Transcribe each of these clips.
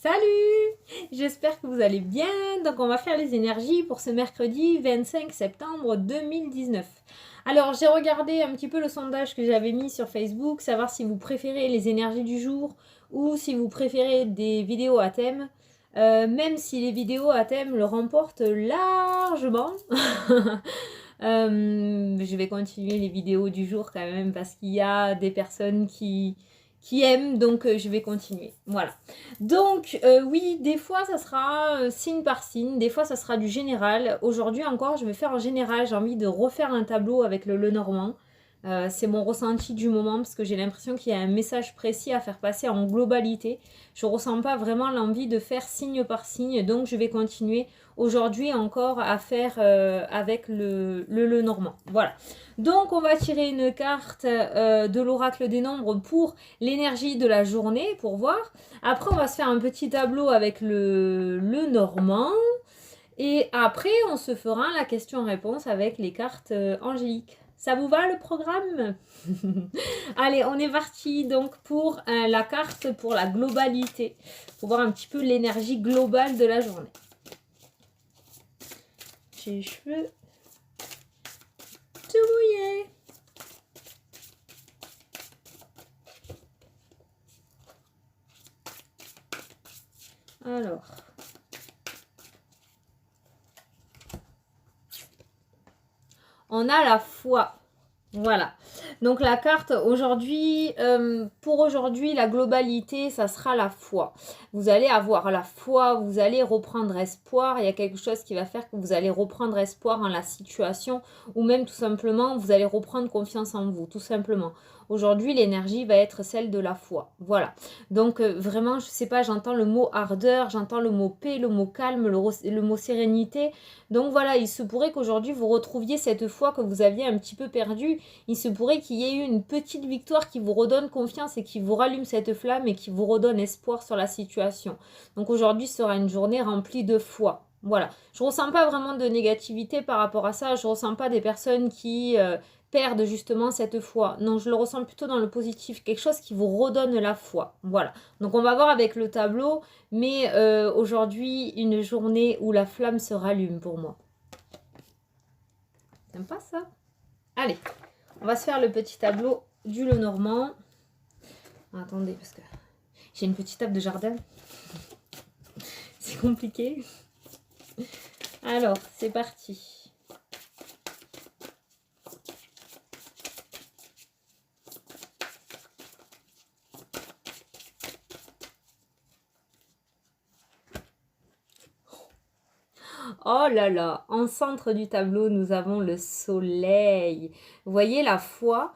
Salut! J'espère que vous allez bien. Donc on va faire les énergies pour ce mercredi 25 septembre 2019. Alors j'ai regardé un petit peu le sondage que j'avais mis sur Facebook, savoir si vous préférez les énergies du jour ou si vous préférez des vidéos à thème. Même si les vidéos à thème le remportent largement. Je vais continuer les vidéos du jour quand même parce qu'il y a des personnes qui aiment, donc je vais continuer. Voilà. Donc oui, des fois ça sera signe par signe, des fois ça sera du général. Aujourd'hui encore, je vais faire en général. J'ai envie de refaire un tableau avec le Lenormand. C'est mon ressenti du moment parce que j'ai l'impression qu'il y a un message précis à faire passer en globalité. Je ne ressens pas vraiment l'envie de faire signe par signe, donc je vais continuer aujourd'hui encore à faire avec le Lenormand. Voilà. Donc on va tirer une carte de l'oracle des nombres pour l'énergie de la journée, pour voir. Après on va se faire un petit tableau avec le Normand. Et après, on se fera la question-réponse avec les cartes angéliques. Ça vous va le programme? Allez, on est parti donc pour la carte pour la globalité. Pour voir un petit peu l'énergie globale de la journée. J'ai les cheveux tout mouillés. Alors... on a la foi. Voilà. Donc la carte aujourd'hui, pour aujourd'hui, la globalité, ça sera la foi. Vous allez avoir la foi, vous allez reprendre espoir. Il y a quelque chose qui va faire que vous allez reprendre espoir en la situation ou même tout simplement, vous allez reprendre confiance en vous, tout simplement. Aujourd'hui, l'énergie va être celle de la foi. Voilà. Donc vraiment, je sais pas, j'entends le mot ardeur, j'entends le mot paix, le mot calme, le mot sérénité. Donc voilà, il se pourrait qu'aujourd'hui, vous retrouviez cette foi que vous aviez un petit peu perdue. Il se pourrait qu'il y ait eu une petite victoire qui vous redonne confiance et qui vous rallume cette flamme et qui vous redonne espoir sur la situation. Donc aujourd'hui sera une journée remplie de foi. Voilà. Je ne ressens pas vraiment de négativité par rapport à ça. Je ne ressens pas des personnes qui perdent justement cette foi. Non, je le ressens plutôt dans le positif. Quelque chose qui vous redonne la foi. Voilà. Donc on va voir avec le tableau. Mais aujourd'hui, une journée où la flamme se rallume pour moi. T'aimes pas ça? Allez. On va se faire le petit tableau du Lenormand. Attendez, parce que j'ai une petite table de jardin. C'est compliqué. Alors, c'est parti. Oh là là, en centre du tableau, nous avons le soleil. Vous voyez la foi,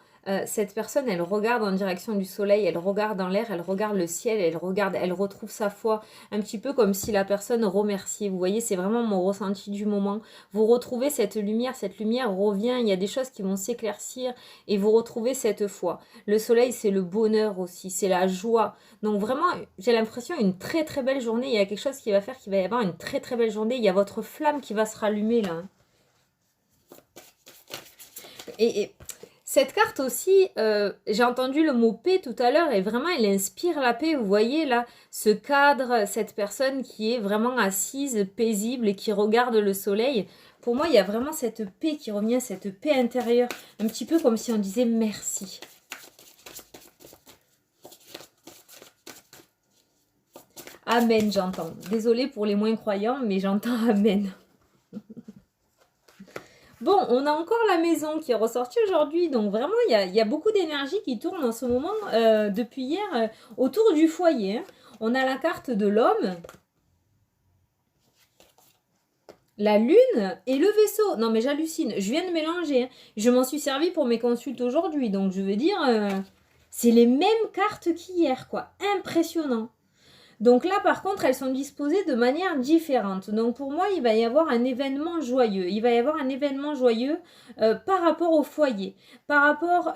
cette personne, elle regarde en direction du soleil, elle regarde dans l'air, elle regarde le ciel, elle retrouve sa foi, un petit peu comme si la personne remerciait. Vous voyez, c'est vraiment mon ressenti du moment. Vous retrouvez cette lumière revient, il y a des choses qui vont s'éclaircir et vous retrouvez cette foi. Le soleil, c'est le bonheur aussi, c'est la joie. Donc vraiment, j'ai l'impression une très très belle journée. Il y a quelque chose qui va faire qu'il va y avoir une très très belle journée. Il y a votre flamme qui va se rallumer là. Et cette carte aussi, j'ai entendu le mot paix tout à l'heure et vraiment elle inspire la paix. Vous voyez là, ce cadre, cette personne qui est vraiment assise, paisible et qui regarde le soleil. Pour moi, il y a vraiment cette paix qui revient, cette paix intérieure. Un petit peu comme si on disait merci. Amen, j'entends. Désolée pour les moins croyants, mais j'entends Amen. Bon, on a encore la maison qui est ressortie aujourd'hui, donc vraiment, il y a beaucoup d'énergie qui tourne en ce moment, depuis hier, autour du foyer. Hein. On a la carte de l'homme, la lune et le vaisseau. Non, mais j'hallucine, je viens de mélanger. Hein. Je m'en suis servi pour mes consultes aujourd'hui, donc je veux dire, c'est les mêmes cartes qu'hier, quoi. Impressionnant. Donc là, par contre, elles sont disposées de manière différente. Donc pour moi, il va y avoir un événement joyeux. Il va y avoir un événement joyeux par rapport au foyer. Par rapport...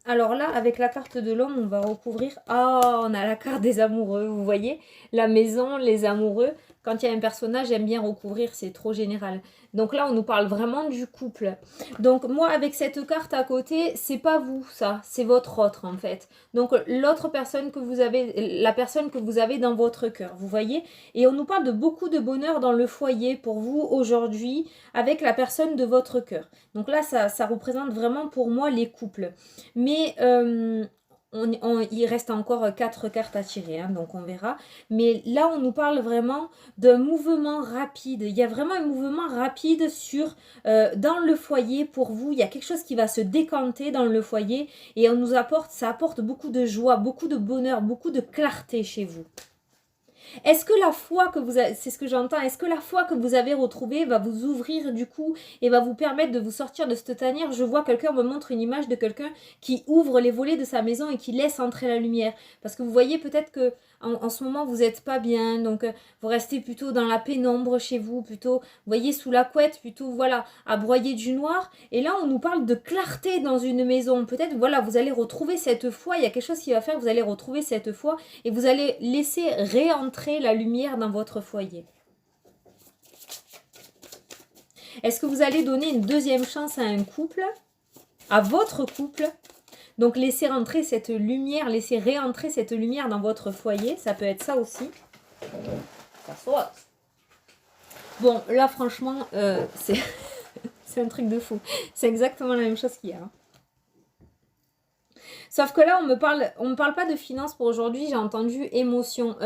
alors là, avec la carte de l'homme, on va recouvrir... Oh, on a la carte des amoureux, vous voyez? La maison, les amoureux. quand il y a un personnage, j'aime bien recouvrir, c'est trop général. Donc là, on nous parle vraiment du couple. Donc moi, avec cette carte à côté, c'est pas vous, ça, c'est votre autre en fait. Donc l'autre personne que vous avez, la personne que vous avez dans votre cœur, vous voyez. Et on nous parle de beaucoup de bonheur dans le foyer pour vous aujourd'hui avec la personne de votre cœur. Donc là, ça représente vraiment pour moi les couples. Mais il reste encore 4 cartes à tirer, hein, donc on verra. Mais là, on nous parle vraiment d'un mouvement rapide. Il y a vraiment un mouvement rapide dans le foyer pour vous. Il y a quelque chose qui va se décanter dans le foyer et ça apporte beaucoup de joie, beaucoup de bonheur, beaucoup de clarté chez vous. Est-ce que la foi que vous avez, c'est ce que j'entends, est-ce que la foi que vous avez retrouvée va vous ouvrir du coup et va vous permettre de vous sortir de cette tanière? Je vois quelqu'un me montre une image de quelqu'un qui ouvre les volets de sa maison et qui laisse entrer la lumière. Parce que vous voyez peut-être que en ce moment vous n'êtes pas bien, donc vous restez plutôt dans la pénombre chez vous, plutôt, vous voyez, sous la couette, plutôt, voilà, à broyer du noir. Et là, on nous parle de clarté dans une maison. Peut-être, voilà, vous allez retrouver cette foi, il y a quelque chose qui va faire, vous allez retrouver cette foi et vous allez laisser réentrer la lumière dans votre foyer. Est-ce que vous allez donner une deuxième chance à un couple, à votre couple? Donc laissez rentrer cette lumière, laissez réentrer cette lumière dans votre foyer, ça peut être ça aussi. Ça saute. Bon, là franchement, c'est un truc de fou. C'est exactement la même chose qu'hier. Hein. Sauf que là, on me parle pas de finances pour aujourd'hui, j'ai entendu émotion,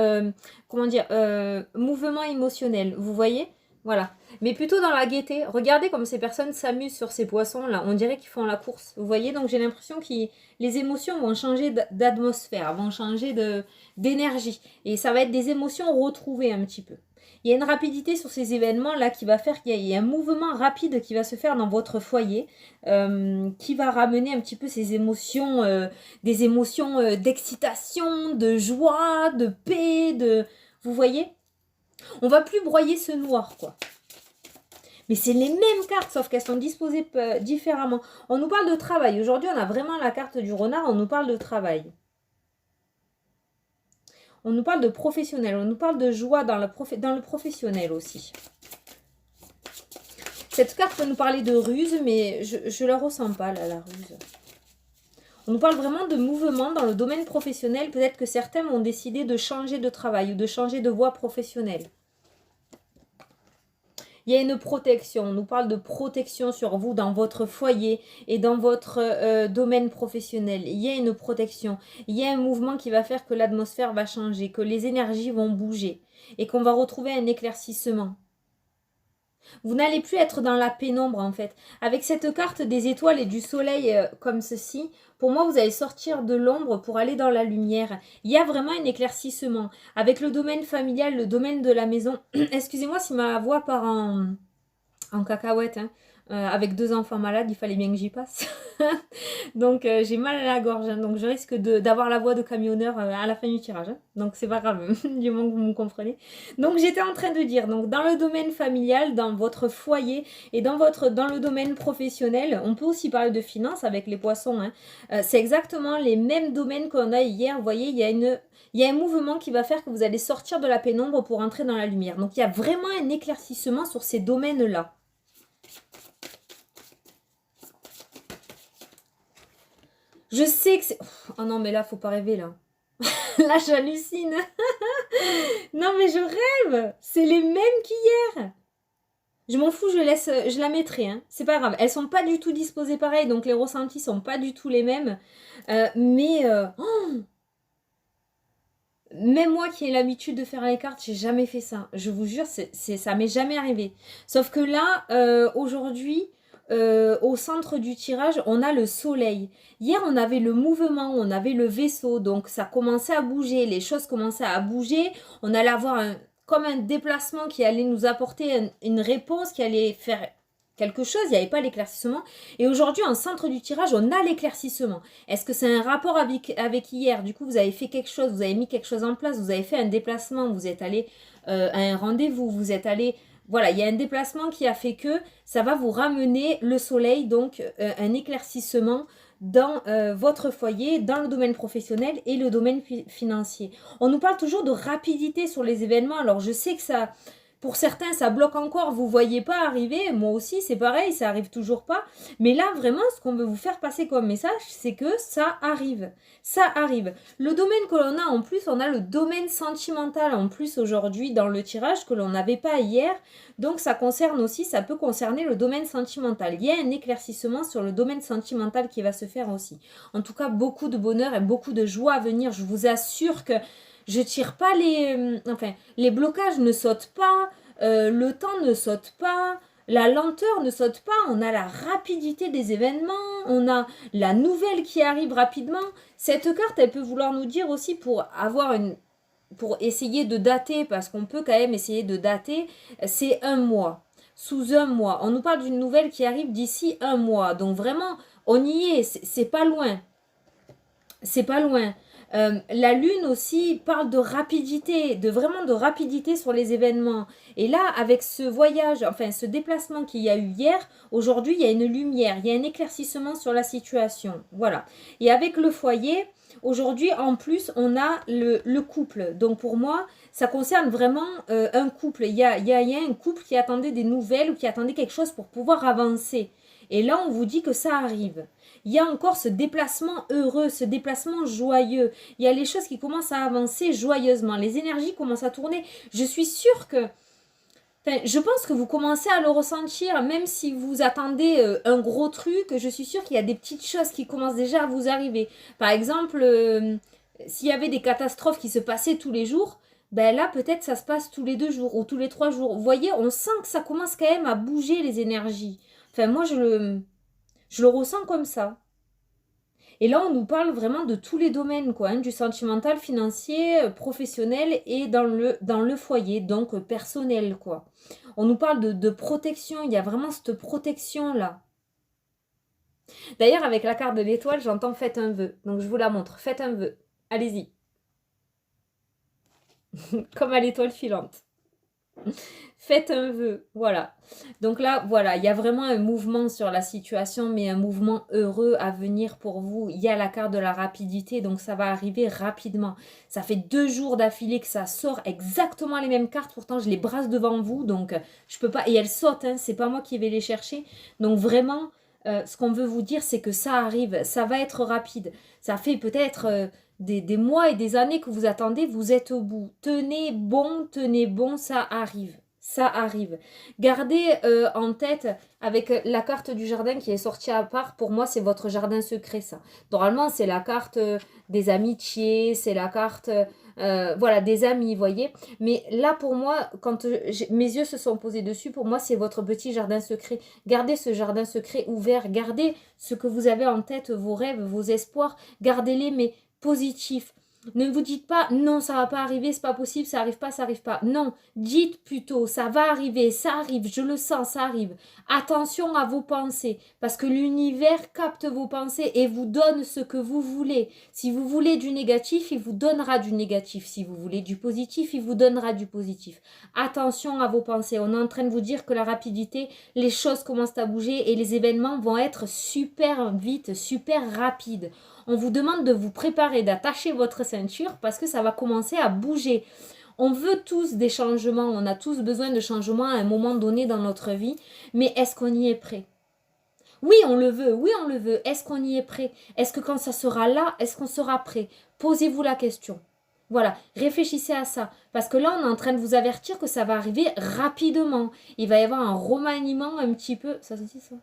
mouvement émotionnel, vous voyez? Voilà. Mais plutôt dans la gaieté. Regardez comme ces personnes s'amusent sur ces poissons-là. On dirait qu'ils font la course. Vous voyez? Donc j'ai l'impression que les émotions vont changer d'atmosphère, vont changer d'énergie. Et ça va être des émotions retrouvées un petit peu. Il y a une rapidité sur ces événements-là qui va faire qu'il y a un mouvement rapide qui va se faire dans votre foyer, qui va ramener un petit peu ces émotions, des émotions d'excitation, de joie, de paix, vous voyez? On va plus broyer ce noir, quoi. Mais c'est les mêmes cartes, sauf qu'elles sont disposées différemment. On nous parle de travail. Aujourd'hui, on a vraiment la carte du renard, on nous parle de travail. On nous parle de professionnel, on nous parle de joie dans le professionnel aussi. Cette carte peut nous parler de ruse, mais je ne la ressens pas, là, la ruse. On nous parle vraiment de mouvement dans le domaine professionnel. Peut-être que certains ont décidé de changer de travail ou de changer de voie professionnelle. Il y a une protection, on nous parle de protection sur vous dans votre foyer et dans votre domaine professionnel. Il y a une protection, il y a un mouvement qui va faire que l'atmosphère va changer, que les énergies vont bouger et qu'on va retrouver un éclaircissement. Vous n'allez plus être dans la pénombre en fait. Avec cette carte des étoiles et du soleil comme ceci, pour moi vous allez sortir de l'ombre pour aller dans la lumière. Il y a vraiment un éclaircissement. Avec le domaine familial, le domaine de la maison. Excusez-moi si ma voix part en cacahuète. Hein. Avec 2 enfants malades, il fallait bien que j'y passe. Donc j'ai mal à la gorge, hein, donc je risque d'avoir la voix de camionneur à la fin du tirage. Hein. Donc c'est pas grave, du moment que vous me comprenez. Donc j'étais en train de dire, donc dans le domaine familial, dans votre foyer et dans le domaine professionnel, on peut aussi parler de finances avec les poissons. Hein. C'est exactement les mêmes domaines qu'on a hier. Vous voyez, il y a un mouvement qui va faire que vous allez sortir de la pénombre pour entrer dans la lumière. Donc il y a vraiment un éclaircissement sur ces domaines-là. Je sais que c'est... Oh non, mais là, faut pas rêver, là. Là, j'hallucine. Non, mais je rêve. C'est les mêmes qu'hier. Je m'en fous, je la mettrai. Hein. C'est pas grave. Elles sont pas du tout disposées pareil, donc les ressentis sont pas du tout les mêmes. Même moi qui ai l'habitude de faire les cartes, j'ai jamais fait ça. Je vous jure, ça m'est jamais arrivé. Sauf que là, aujourd'hui... au centre du tirage, on a le soleil. Hier, on avait le mouvement, on avait le vaisseau, donc ça commençait à bouger, les choses commençaient à bouger. On allait avoir comme un déplacement qui allait nous apporter une réponse, qui allait faire quelque chose, il n'y avait pas l'éclaircissement. Et aujourd'hui, en centre du tirage, on a l'éclaircissement. Est-ce que c'est un rapport avec hier? Du coup, vous avez fait quelque chose, vous avez mis quelque chose en place, vous avez fait un déplacement, vous êtes allé à un rendez-vous, vous êtes allé... Voilà, il y a un déplacement qui a fait que ça va vous ramener le soleil, donc un éclaircissement dans votre foyer, dans le domaine professionnel et le domaine financier. On nous parle toujours de rapidité sur les événements. Alors je sais que ça, pour certains, ça bloque encore, vous ne voyez pas arriver. Moi aussi, c'est pareil, ça arrive toujours pas. Mais là, vraiment, ce qu'on veut vous faire passer comme message, c'est que ça arrive. Ça arrive. Le domaine que l'on a en plus, on a le domaine sentimental en plus aujourd'hui dans le tirage que l'on n'avait pas hier. Donc ça concerne aussi, ça peut concerner le domaine sentimental. Il y a un éclaircissement sur le domaine sentimental qui va se faire aussi. En tout cas, beaucoup de bonheur et beaucoup de joie à venir. Je vous assure que je tire pas les... Enfin, les blocages ne sautent pas, le temps ne saute pas, la lenteur ne saute pas, on a la rapidité des événements, on a la nouvelle qui arrive rapidement. Cette carte, elle peut vouloir nous dire aussi pour avoir une... Pour essayer de dater, parce qu'on peut quand même essayer de dater, c'est un mois. Sous un mois. On nous parle d'une nouvelle qui arrive d'ici un mois. Donc vraiment, on y est, c'est pas loin. C'est pas loin. La lune aussi parle de rapidité, vraiment de rapidité sur les événements. Et là, avec ce voyage, enfin ce déplacement qu'il y a eu hier, aujourd'hui, il y a une lumière, il y a un éclaircissement sur la situation. Voilà. Et avec le foyer, aujourd'hui, en plus, on a le couple. Donc pour moi, ça concerne vraiment un couple. Il y a un couple qui attendait des nouvelles ou qui attendait quelque chose pour pouvoir avancer. Et là, on vous dit que ça arrive. Il y a encore ce déplacement heureux, ce déplacement joyeux. Il y a les choses qui commencent à avancer joyeusement. Les énergies commencent à tourner. Je suis sûre que... Enfin, je pense que vous commencez à le ressentir, même si vous attendez un gros truc. Je suis sûre qu'il y a des petites choses qui commencent déjà à vous arriver. Par exemple, s'il y avait des catastrophes qui se passaient tous les jours, ben là, peut-être ça se passe tous les 2 jours ou tous les 3 jours. Vous voyez, on sent que ça commence quand même à bouger les énergies. Enfin, moi, je le ressens comme ça. Et là, on nous parle vraiment de tous les domaines, quoi, hein, du sentimental, financier, professionnel et dans le foyer, donc personnel, quoi. On nous parle de protection, il y a vraiment cette protection-là. D'ailleurs, avec la carte de l'étoile, j'entends faites un vœu. Donc, je vous la montre. Faites un vœu. Allez-y. Comme à l'étoile filante. Faites un vœu, voilà. Donc là, voilà, il y a vraiment un mouvement sur la situation, mais un mouvement heureux à venir pour vous. Il y a la carte de la rapidité, donc ça va arriver rapidement. Ça fait 2 jours d'affilée que ça sort exactement les mêmes cartes, pourtant je les brasse devant vous, donc je peux pas... Et elles sautent, hein, c'est pas moi qui vais les chercher. Donc vraiment, ce qu'on veut vous dire, c'est que ça arrive, ça va être rapide. Ça fait peut-être... des mois et des années que vous attendez, vous êtes au bout. Tenez bon, ça arrive. Ça arrive. Gardez en tête, avec la carte du jardin qui est sortie à part, pour moi, c'est votre jardin secret, ça. Normalement, c'est la carte des amitiés, c'est la carte voilà, des amis, vous voyez. Mais là, pour moi, quand mes yeux se sont posés dessus, pour moi, c'est votre petit jardin secret. Gardez ce jardin secret ouvert. Gardez ce que vous avez en tête, vos rêves, vos espoirs. Gardez-les, mais positifs. Ne vous dites pas non, ça va pas arriver, c'est pas possible, ça arrive pas, ça arrive pas. Non, dites plutôt ça va arriver, ça arrive, je le sens, ça arrive. Attention à vos pensées, parce que l'univers capte vos pensées et vous donne ce que vous voulez. Si vous voulez du négatif, il vous donnera du négatif. Si vous voulez du positif, il vous donnera du positif. Attention à vos pensées. On est en train de vous dire que la rapidité, les choses commencent à bouger et les événements vont être super vite, super rapides. On vous demande de vous préparer, d'attacher votre ceinture parce que ça va commencer à bouger. On veut tous des changements, on a tous besoin de changements à un moment donné dans notre vie, mais est-ce qu'on y est prêt? Oui, on le veut, oui, on le veut. Est-ce qu'on y est prêt? Est-ce que quand ça sera là, est-ce qu'on sera prêt? Posez-vous la question. Voilà, réfléchissez à ça. Parce que là, on est en train de vous avertir que ça va arriver rapidement. Il va y avoir un remaniement un petit peu... Ça se dit ça?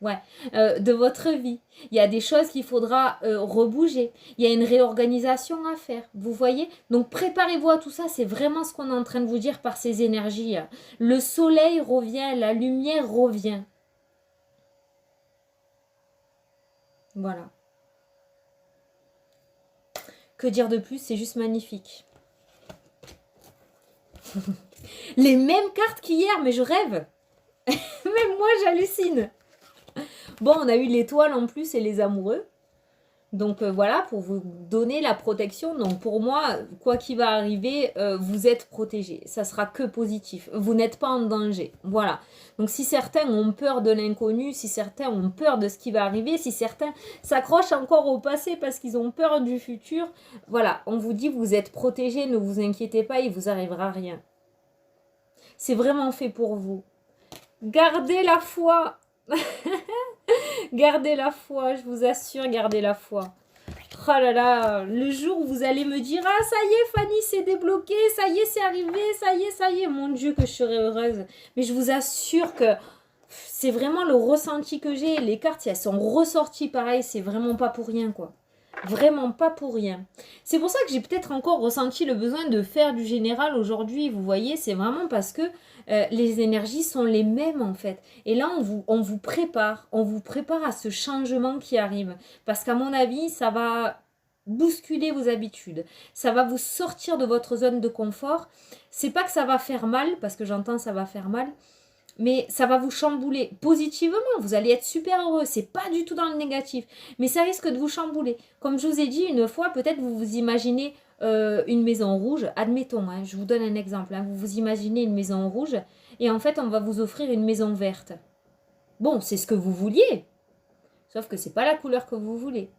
Ouais, de votre vie. Il y a des choses qu'il faudra rebouger. Il y a une réorganisation à faire. Vous voyez? Donc préparez-vous à tout ça. C'est vraiment ce qu'on est en train de vous dire par ces énergies. Le soleil revient, la lumière revient. Voilà. Que dire de plus? C'est juste magnifique. Les mêmes cartes qu'hier, mais je rêve. Même moi, j'hallucine. Bon, on a eu l'étoile en plus et les amoureux. Donc voilà, pour vous donner la protection. Donc pour moi, quoi qu'il va arriver, vous êtes protégé. Ça sera que positif. Vous n'êtes pas en danger. Voilà. Donc si certains ont peur de l'inconnu, si certains ont peur de ce qui va arriver, si certains s'accrochent encore au passé parce qu'ils ont peur du futur, voilà, on vous dit vous êtes protégé, ne vous inquiétez pas, il vous arrivera rien. C'est vraiment fait pour vous. Gardez la foi. Gardez la foi, je vous assure, gardez la foi. Oh là là, le jour où vous allez me dire « Ah, ça y est, Fanny, c'est débloqué, ça y est, c'est arrivé, ça y est, mon Dieu, que je serai heureuse. » Mais je vous assure que c'est vraiment le ressenti que j'ai. Les cartes, si elles sont ressorties pareil, c'est vraiment pas pour rien, quoi. Vraiment pas pour rien. C'est pour ça que j'ai peut-être encore ressenti le besoin de faire du général aujourd'hui. Vous voyez, c'est vraiment parce que les énergies sont les mêmes en fait. Et là, on vous prépare à ce changement qui arrive. Parce qu'à mon avis, ça va bousculer vos habitudes. Ça va vous sortir de votre zone de confort. C'est pas que ça va faire mal, parce que j'entends ça va faire mal. Mais ça va vous chambouler positivement. Vous allez être super heureux. C'est pas du tout dans le négatif. Mais ça risque de vous chambouler. Comme je vous ai dit une fois, peut-être vous vous imaginez une maison rouge. Admettons, hein, je vous donne un exemple. Hein, vous vous imaginez une maison rouge. Et en fait, on va vous offrir une maison verte. Bon, c'est ce que vous vouliez. Sauf que c'est pas la couleur que vous voulez.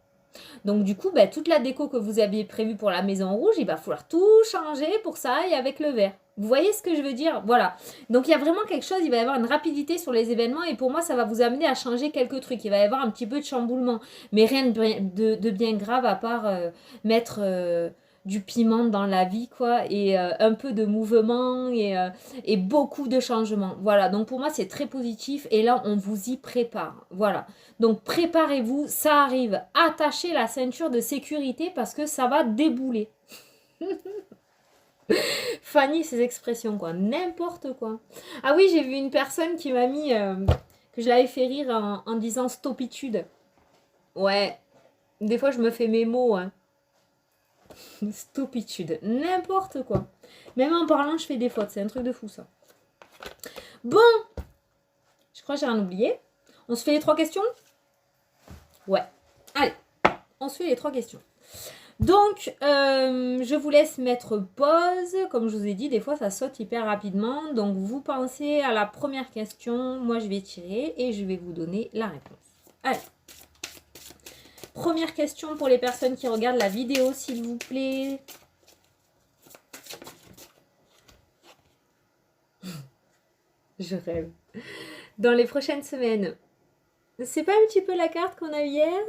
Donc du coup, toute la déco que vous aviez prévue pour la maison rouge, il va falloir tout changer pour que ça aille avec le vert. Vous voyez ce que je veux dire? Voilà. Donc il y a vraiment quelque chose, il va y avoir une rapidité sur les événements et pour moi, ça va vous amener à changer quelques trucs. Il va y avoir un petit peu de chamboulement, mais rien de bien grave à part mettre du piment dans la vie, quoi, et un peu de mouvement et beaucoup de changements. Voilà, donc pour moi, c'est très positif et là, on vous y prépare. Voilà. Donc préparez-vous, ça arrive. Attachez la ceinture de sécurité parce que ça va débouler. Fanny, ces expressions, quoi. N'importe quoi. Ah oui, j'ai vu une personne qui m'a mis... que je l'avais fait rire en disant stopitude. Ouais. Des fois, je me fais mes mots. Hein. Stopitude. N'importe quoi. Même en parlant, je fais des fautes. C'est un truc de fou, ça. Bon. Je crois que j'ai rien oublié. On se fait les 3 questions? Ouais. Allez. On se fait les 3 questions. Donc, je vous laisse mettre pause. Comme je vous ai dit, des fois, ça saute hyper rapidement. Donc, vous pensez à la première question. Moi, je vais tirer et je vais vous donner la réponse. Allez. Première question pour les personnes qui regardent la vidéo, s'il vous plaît. Je rêve. Dans les prochaines semaines. C'est pas un petit peu la carte qu'on a eu hier?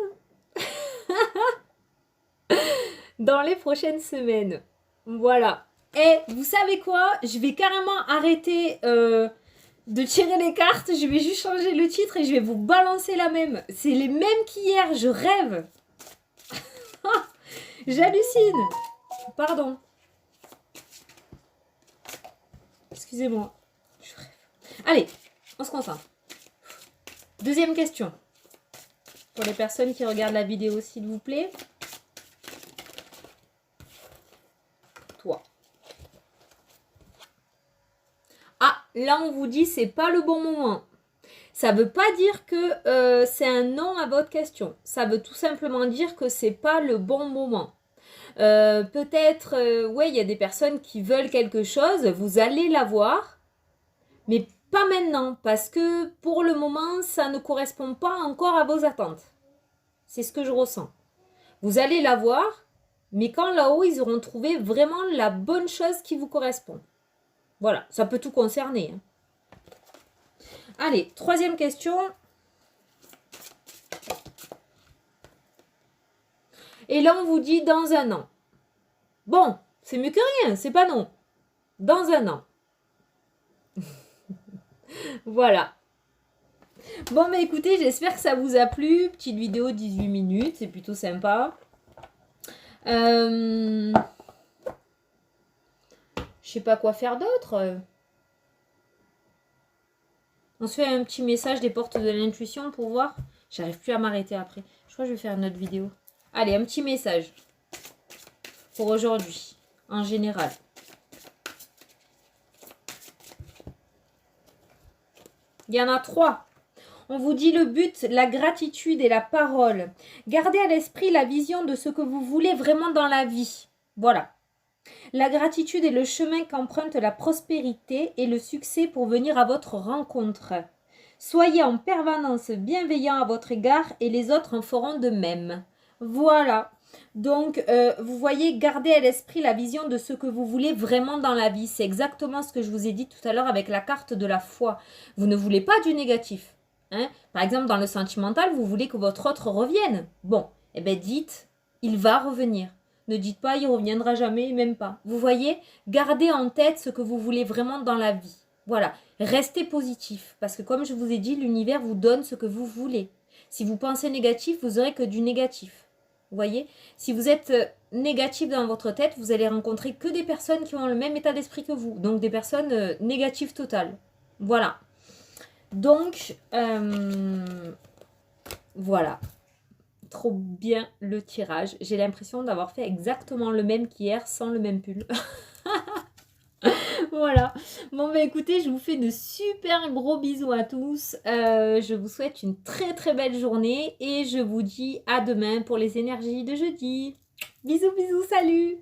Dans les prochaines semaines. Voilà. Et vous savez quoi? Je vais carrément arrêter de tirer les cartes. Je vais juste changer le titre et je vais vous balancer la même. C'est les mêmes qu'hier. Je rêve. J'hallucine. Pardon. Excusez-moi. Je rêve. Allez, on se concentre. Deuxième question. Pour les personnes qui regardent la vidéo, s'il vous plaît. Toi. Ah, là on vous dit c'est pas le bon moment. Ça veut pas dire que c'est un non à votre question. Ça veut tout simplement dire que c'est pas le bon moment. Peut-être, ouais, il y a des personnes qui veulent quelque chose, vous allez l'avoir, mais pas maintenant, parce que pour le moment, ça ne correspond pas encore à vos attentes. C'est ce que je ressens. Vous allez l'avoir, mais quand là-haut, ils auront trouvé vraiment la bonne chose qui vous correspond. Voilà, ça peut tout concerner. Hein. Allez, troisième question. Et là, on vous dit dans un an. Bon, c'est mieux que rien, c'est pas non. Dans un an. Voilà. Bon, mais écoutez, j'espère que ça vous a plu. Petite vidéo 18 minutes, c'est plutôt sympa. Je sais pas quoi faire d'autre. On se fait un petit message des portes de l'intuition pour voir. J'arrive plus à m'arrêter après. Je crois que je vais faire une autre vidéo. Allez, un petit message. Pour aujourd'hui, en général. Il y en a 3. On vous dit le but, la gratitude et la parole. Gardez à l'esprit la vision de ce que vous voulez vraiment dans la vie. Voilà. La gratitude est le chemin qu'emprunte la prospérité et le succès pour venir à votre rencontre. Soyez en permanence bienveillant à votre égard et les autres en feront de même. Voilà. Donc, vous voyez, gardez à l'esprit la vision de ce que vous voulez vraiment dans la vie. C'est exactement ce que je vous ai dit tout à l'heure avec la carte de la foi. Vous ne voulez pas du négatif. Hein? Par exemple, dans le sentimental, vous voulez que votre autre revienne. Bon, eh bien dites, il va revenir. Ne dites pas, il reviendra jamais, même pas. Vous voyez, gardez en tête ce que vous voulez vraiment dans la vie. Voilà, restez positif. Parce que comme je vous ai dit, l'univers vous donne ce que vous voulez. Si vous pensez négatif, vous n'aurez que du négatif. Vous voyez, si vous êtes négatif dans votre tête, vous allez rencontrer que des personnes qui ont le même état d'esprit que vous. Donc des personnes négatives totales. Voilà. Donc, voilà. Trop bien le tirage. J'ai l'impression d'avoir fait exactement le même qu'hier sans le même pull. Voilà. Bon, bah écoutez, je vous fais de super gros bisous à tous. Je vous souhaite une très très belle journée et je vous dis à demain pour les énergies de jeudi. Bisous, bisous, salut!